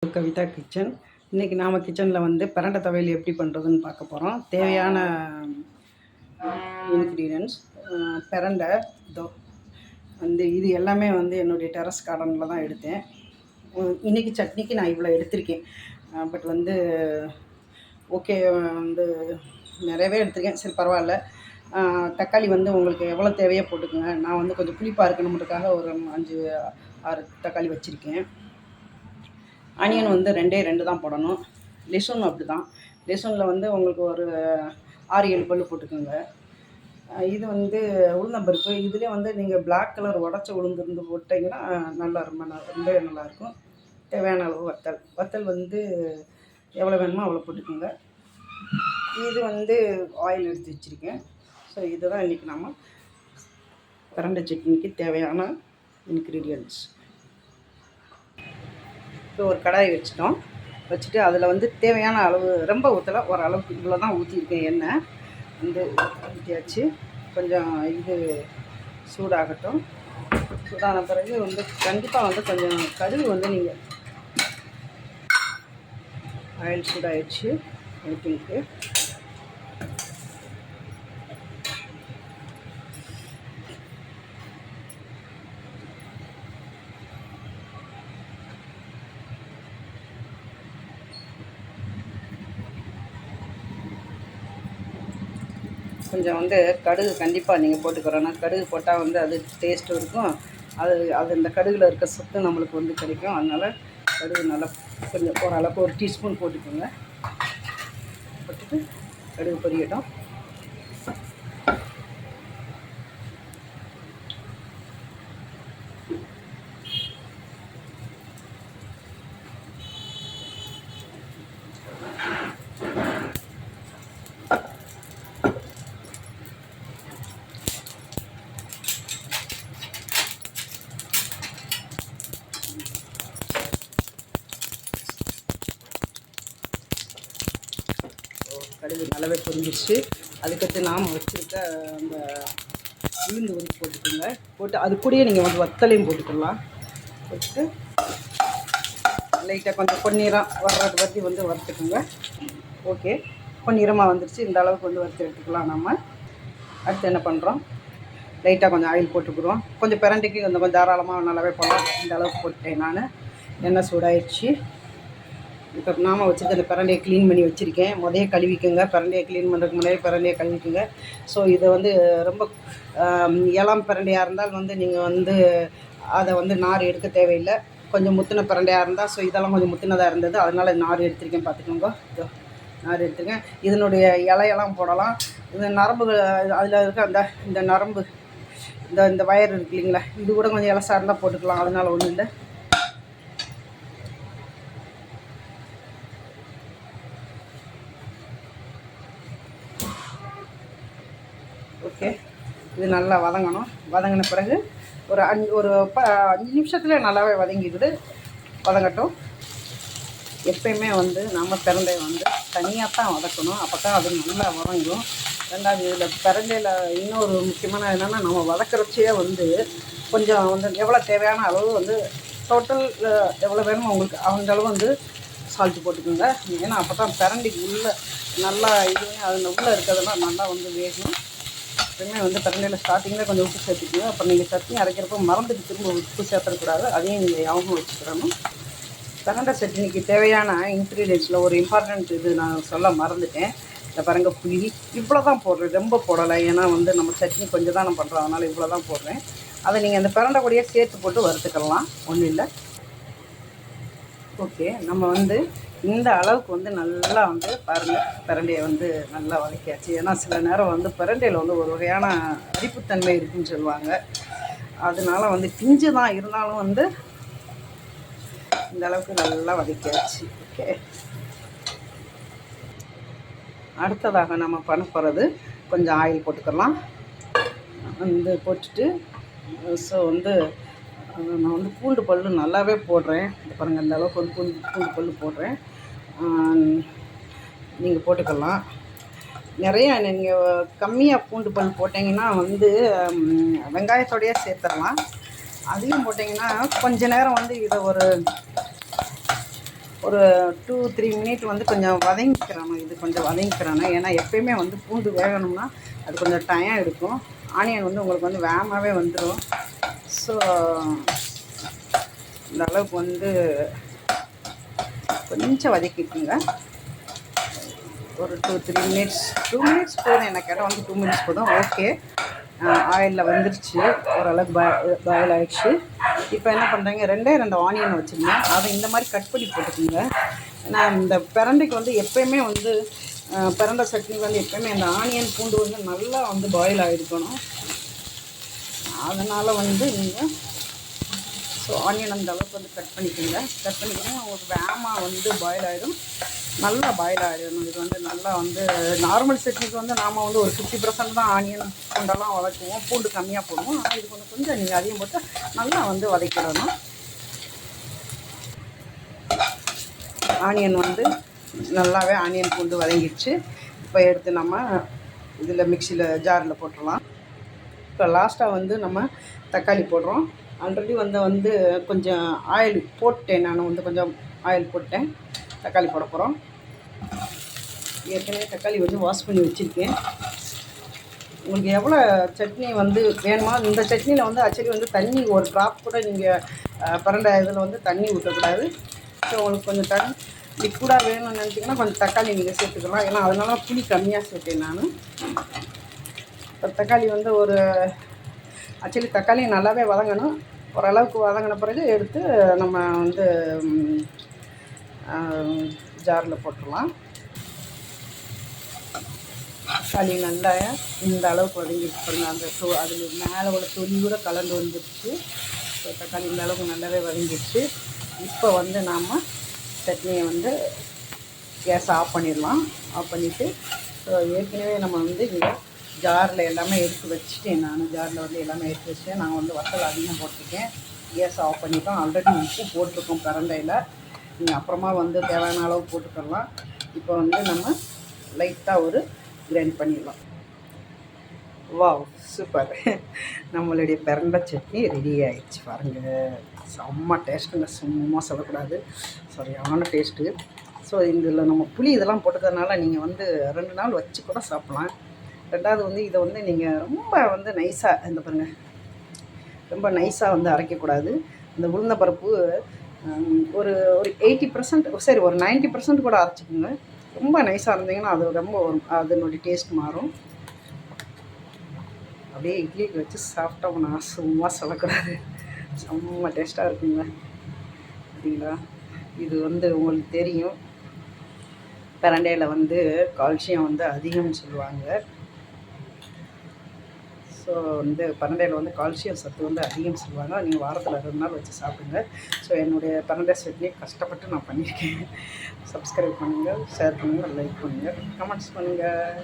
Kavitha kitchen. இன்றைக்கி நாம் கிச்சனில் வந்து பிரண்டை துவையல் எப்படி பண்ணுறதுன்னு பார்க்க போகிறோம். தேவையான இன்க்ரீடியன்ட்ஸ் பிரண்டை இதோ வந்து இது எல்லாமே வந்து என்னுடைய டெரஸ் கார்டனில் தான் எடுத்தேன். இன்றைக்கி சட்னிக்கு நான் இவ்வளோ எடுத்திருக்கேன். பட் வந்து ஓகே வந்து நிறையவே எடுத்திருக்கேன். சரி பரவாயில்ல. தக்காளி வந்து உங்களுக்கு எவ்வளோ தேவையோ போட்டுக்கோங்க. நான் வந்து கொஞ்சம் புளிப்பாக இருக்கணுன்றதுக்காக ஒரு 5-6 தக்காளி வச்சுருக்கேன். ஆனியன் வந்து 2 தான் போடணும். லெசூன் அப்படி தான். லெசூனில் வந்து உங்களுக்கு ஒரு 6-7 பல் போட்டுக்கோங்க. இது வந்து உளுந்தம்பருப்பு. இதுலேயே வந்து நீங்கள் பிளாக் கலர் உடச்ச உளுந்து போட்டிங்கன்னா ரொம்ப நல்லாயிருக்கும். தேவையான அளவு வத்தல் வந்து எவ்வளோ வேணுமோ அவ்வளோ போட்டுக்கோங்க. இது வந்து ஆயில் எடுத்து வச்சுருக்கேன். ஸோ இதுதான் இன்றைக்கி நம்ம பிரண்டை சட்னிக்கு தேவையான இன்க்ரீடியன்ட்ஸ். இப்போ ஒரு கடாய் வச்சுட்டு அதில் வந்து தேவையான அளவு ரொம்ப ஊற்றலை, ஒரு அளவுக்கு இவ்வளோ தான் ஊற்றிருக்கேன். எண்ணெய் வந்து ஊற்றியாச்சு. கொஞ்சம் இது சூடாகட்டும். சூடான பிறகு வந்து கண்டிப்பாக வந்து கொஞ்சம் கடுகு வந்து நீங்கள் ஆயில் சூடாகிடுச்சு ஊற்றிட்டு கொஞ்சம் வந்து கடுகு கண்டிப்பாக நீங்கள் போட்டுக்கிறோன்னா கடுகு போட்டால் வந்து அது டேஸ்ட்டும் இருக்கும். அது இந்த கடுகில் இருக்க சத்து நம்மளுக்கு வந்து கிடைக்கும். அதனால் கடுகு நல்லா கொஞ்சம் ஓரளவுக்கு ஒரு டீஸ்பூன் போட்டுக்கோங்க. போட்டுட்டு கடுகு பொரியட்டும். கடுகு நல்லாவே பொரிஞ்சிருச்சு. அதுக்கடுத்து நாம் வச்சுருக்க அந்த உளுந்து வந்து போட்டுக்கோங்க. போட்டு அது கூடயே நீங்கள் வந்து வத்தலையும் போட்டுக்கலாம். போட்டு லைட்டாக கொஞ்சம் பொன்னிறம் வர்றது பற்றி வந்து வறுத்துக்கோங்க. ஓகே, பொன்னிறமாக வந்துடுச்சு. இந்த அளவுக்கு வந்து வறுத்து எடுத்துக்கலாம். நம்ம அடுத்து என்ன பண்ணுறோம், லைட்டாக கொஞ்சம் ஆயில் போட்டுக்கிறோம். கொஞ்சம் பிரண்டைக்கு கொஞ்சம் தாராளமாக நல்லாவே போடலாம். இந்த அளவுக்கு போட்டுட்டேன் நான். எண்ணெய் சூடாயிடுச்சு. இப்போ நாம் வச்சுருக்க அந்த பிரண்டையை க்ளீன் பண்ணி வச்சுருக்கேன். முதல்ல கழுவிக்குங்க. பிரண்டையை க்ளீன் பண்ணுறதுக்கு முன்னாடி பிரண்டையை கழுவிக்குங்க. ஸோ இதை வந்து ரொம்ப இளம் பிரண்டையாக இருந்தால் வந்து நீங்கள் வந்து அதை வந்து நார் எடுக்க தேவையில்லை. கொஞ்சம் முத்தின பிரண்டையாக இருந்தால், ஸோ இதெல்லாம் கொஞ்சம் முத்தினதாக இருந்தது, அதனால் நார் எடுத்திருக்கேன். பார்த்துக்கோங்க, இதோ நார் எடுத்துருக்கேன். இதனுடைய இலையெல்லாம் போடலாம். இந்த நரம்புகள் அதில் இருக்க இந்த நரம்பு இந்த வயர் இருக்கு இல்லைங்களா, இது கூட கொஞ்சம் இலசாக இருந்தால் போட்டுக்கலாம். அதனால் ஒன்றும் இல்லை. ஓகே, இது நல்லா வதங்கணும். வதங்கின பிறகு ஒரு 5 நிமிஷத்துல நல்லாவே வதங்கிடுது. வதங்கட்டும். எப்பயுமே வந்து நம்ம பிரண்டையை வந்து தனியாக தான் வதக்கணும். அப்போ தான் அது நல்லா வதங்கும். ரெண்டாவது இதில் பிரண்டையில் இன்னொரு முக்கியமான என்னென்னா, நம்ம வதக்கிறச்சே வந்து கொஞ்சம் வந்து எவ்வளோ தேவையான அளவு வந்து டோட்டல் எவ்வளோ வேணுமோ உங்களுக்கு அந்த அளவு வந்து சால்ட்டு போட்டுக்கோங்க. ஏன்னா அப்போ தான் பிரண்டைக்கு உள்ளே நல்லா இதுவே அதில் உள்ளே இருக்கிறதெல்லாம் நல்லா வந்து வேகும். எப்பவுமே வந்து பிரண்டையில் ஸ்டார்டிங்கில் கொஞ்சம் உப்பு சேர்த்துக்கோங்க. அப்புறம் நீங்கள் சட்னி அரைக்கிறப்போ மறந்துட்டு திரும்ப உப்பு சேர்த்துக்கூடாது. அதையும் நீங்கள் ஞாபகம் வச்சுக்கிறணும். பிரண்டை சட்னிக்கு தேவையான இன்க்ரீடியன்ஸில் ஒரு இம்பார்ட்டண்ட் இது நான் சொல்ல மறந்துட்டேன். இந்த பாருங்க, புளி இவ்வளோ தான் போடுறேன், ரொம்ப போடலை. ஏன்னா வந்து நம்ம சட்னி கொஞ்சம் தான் நான் பண்ணுறோம், அதனால் இவ்வளோ தான் போடுறேன். அதை நீங்கள் அந்த பிரண்டை கூடயே சேர்த்து போட்டு வறுத்துக்கலாம், ஒன்றும் இல்லை. ஓகே, நம்ம வந்து இந்த அளவுக்கு வந்து நல்லா வந்து பாருங்கள், பிரண்டையை வந்து நல்லா வதக்கியாச்சு. ஏன்னா சில நேரம் வந்து பிரண்டையில் வந்து ஒரு வகையான அரிப்புத்தன்மை இருக்குதுன்னு சொல்லுவாங்க. அதனால வந்து பிஞ்சு தான் இருந்தாலும் வந்து இந்த அளவுக்கு நல்லா வதக்கியாச்சு. ஓகே, அடுத்ததாக நம்ம பண்ண போகிறது கொஞ்சம் ஆயில் போட்டுக்கலாம். வந்து போட்டுட்டு ஸோ வந்து நான் வந்து பூண்டு பல் நல்லாவே போடுறேன். இந்த பாருங்கள், இந்த அளவுக்கு வந்து பூண்டு பல் போடுறேன். நீங்கள் போட்டுக்கலாம். நிறைய நீங்கள் கம்மியாக பூண்டு பல் போட்டிங்கன்னா வந்து வெங்காயத்தோடையே சேர்த்துடலாம். அதிகம் போட்டிங்கன்னா கொஞ்ச நேரம் வந்து இதை ஒரு ஒரு 2-3 மினிட் வந்து கொஞ்சம் வதங்கிக்கிறணும். இது கொஞ்சம் வதங்கிக்கிறணும். ஏன்னா எப்பயுமே வந்து பூண்டு வேகணும்னா அது கொஞ்சம் டைம் எடுக்கும். ஆனியன் வந்து உங்களுக்கு வந்து வேகமாகவே வந்துடும். ஸோ இந்த அளவுக்கு வந்து கொஞ்சம் வதக்கிக்குங்க. ஒரு 2-3 மினிட்ஸ் 2 மினிட்ஸ் போதும். எனக்கு இடம் வந்து 2 மினிட்ஸ் போதும். ஓகே, ஆயிலில் வந்துருச்சு, ஓரளவுக்கு பாயில் ஆகிடுச்சு. இப்போ என்ன பண்ணுறீங்க, 2 ஆனியன் வச்சுருந்தேன், அதை இந்த மாதிரி கட் பண்ணி போட்டுக்கோங்க. ஏன்னா இந்த பிரண்டைக்கு வந்து எப்போயுமே வந்து பிரண்டை சட்னிக்கு வந்து எப்போயுமே அந்த ஆனியன் பூண்டு வந்து நல்லா வந்து பாயில் ஆகிருக்கணும். அதனால் வந்து நீங்கள் ஸோ ஆனியன் அந்த அளவுக்கு வந்து கட் பண்ணிக்கோங்க. உங்களுக்கு வேகமாக வந்து பாயில் ஆகிடும், நல்லா பாயில் ஆகிடணும். இது வந்து நல்லா வந்து நார்மல் சட்னிக்கு வந்து நாம் வந்து ஒரு 50% தான் ஆனியன் பூண்டெல்லாம் வதக்குவோம், பூண்டு கம்மியாக போடுவோம். ஆனால் இது கொஞ்சம் நீங்கள் அதிகம் போட்டு நல்லா வந்து வதக்கிடணும். ஆனியன் வந்து நல்லாவே ஆனியன் பூண்டு வதங்கிடுச்சு. இப்போ எடுத்து நம்ம இதில் மிக்சியில் ஜாரில் போட்டுடலாம். இப்போ லாஸ்ட்டாக வந்து நம்ம தக்காளி போடுறோம். ஆல்ரெடி வந்து கொஞ்சம் ஆயில் போட்டேன், நான் வந்து கொஞ்சம் ஆயில் போட்டேன். தக்காளி போட போகிறோம். ஏற்கனவே தக்காளி வந்து வாஷ் பண்ணி வச்சுருக்கேன். உங்களுக்கு எவ்வளோ சட்னி வந்து வேணுமா, இந்த சட்னியில் வந்து ஆக்சுவலி வந்து தண்ணி ஒரு ட்ராப் கூட நீங்கள் பிரண்டை இதில் வந்து தண்ணி ஊற்றக்கூடாது. ஸோ உங்களுக்கு கொஞ்சம் தண்ணி லிக்விடாக வேணும்னு நினச்சிங்கன்னா கொஞ்சம் தக்காளி நீங்கள் சேர்த்துக்கலாம். ஏன்னா அதனால புளி கம்மியாக சேர்த்தேன் நான். இப்போ தக்காளி வந்து ஒரு ஆக்சுவலி தக்காளி நல்லாவே வதங்கணும். ஓரளவுக்கு வதங்கின பிறகு எடுத்து நம்ம வந்து ஜாரில் போட்டுடலாம். தக்காளி நல்லா இந்த அளவுக்கு வதங்கிட்டு பாருங்க. அந்த அதில் மேலே உள்ள தொலி கூட கலந்து வந்துடுச்சு. ஸோ தக்காளி இந்த அளவுக்கு நல்லாவே வதங்கிடுச்சு. இப்போ வந்து நாம் சட்னியை வந்து கேஸ் ஆஃப் பண்ணிடலாம். ஆஃப் பண்ணிவிட்டு ஸோ ஏற்கனவே நம்ம வந்து இங்கே ஜாரில் எல்லாமே எடுத்து வச்சுட்டேன். நான் ஜாரில் வந்து எல்லாமே எடுத்து வச்சுட்டேன். நான் வந்து வத்தல் அதிகம் போட்டிருக்கேன். கேஸ் ஆஃப் பண்ணிட்டோம். ஆல்ரெடி உப்பு போட்டிருக்கோம் பிரண்டையில். நீங்கள் அப்புறமா வந்து தேவையான அளவு போட்டுக்கலாம். இப்போ வந்து நம்ம லைட்டாக ஒரு கிரைண்ட் பண்ணிடலாம். Wow, super! நம்மளுடைய பிரண்டை சட்னி ரெடி ஆகிடுச்சு பாருங்கள். செம்ம டேஸ்ட்டுங்க, சும்மா சொல்லக்கூடாது, சரியான டேஸ்ட்டு. ஸோ இதில் நம்ம புளி இதெல்லாம் போட்டுக்கிறதுனால நீங்கள் வந்து 2 நாள் வச்சு கூட சாப்பிட்லாம். ரெண்டாவது வந்து இதை வந்து நீங்கள் ரொம்ப வந்து நைஸாக இந்த பாருங்கள், ரொம்ப நைஸாக வந்து அரைக்கக்கூடாது. இந்த உளுந்தம்பருப்பு ஒரு 80%, சரி ஒரு 90% கூட அரைச்சிக்கோங்க. ரொம்ப நைஸாக இருந்தீங்கன்னா அது ரொம்ப அதனுடைய டேஸ்ட் மாறும். அப்படியே இட்லிக்கு வச்சு சாப்பிட்டோம்னா சும்மா சொல்லக்கூடாது, செம்ம டேஸ்ட்டாக இருக்குங்க. சரிங்களா? இது வந்து உங்களுக்கு தெரியும், பிரண்டையில் வந்து கால்சியம் வந்து அதிகம்னு சொல்லுவாங்க. ஸோ வந்து பிரண்டையில் வந்து கால்சியம் சத்து வந்து அதிகம் சொல்லுவாங்க. நீங்கள் வாரத்தில் 2 நாள் வச்சு சாப்பிடுங்க. ஸோ என்னுடைய பிரண்டை சட்னி கஷ்டப்பட்டு நான் பண்ணியிருக்கேன். சப்ஸ்கிரைப் பண்ணுங்கள், ஷேர் பண்ணுங்கள், லைக் பண்ணுங்கள், கமெண்ட்ஸ் பண்ணுங்கள்.